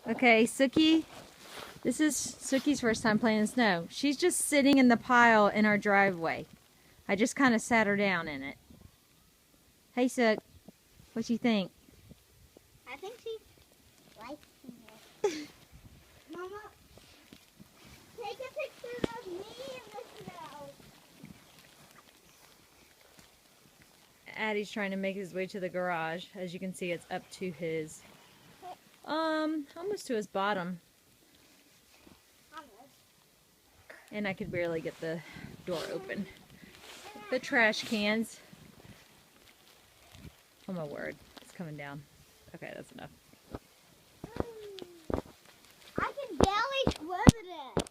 Okay, Suki, this is Suki's first time playing in snow. She's just sitting in the pile in our driveway. I just kind of sat her down in it. Hey, Suk, what you think? I think she likes it. Mama, take a picture of me in the snow. Addie's trying to make his way to the garage. As you can see, it's up to his, almost to his bottom. And I could barely get the door open. The trash cans. Oh my word, it's coming down. Okay, that's enough. I can barely swim in it.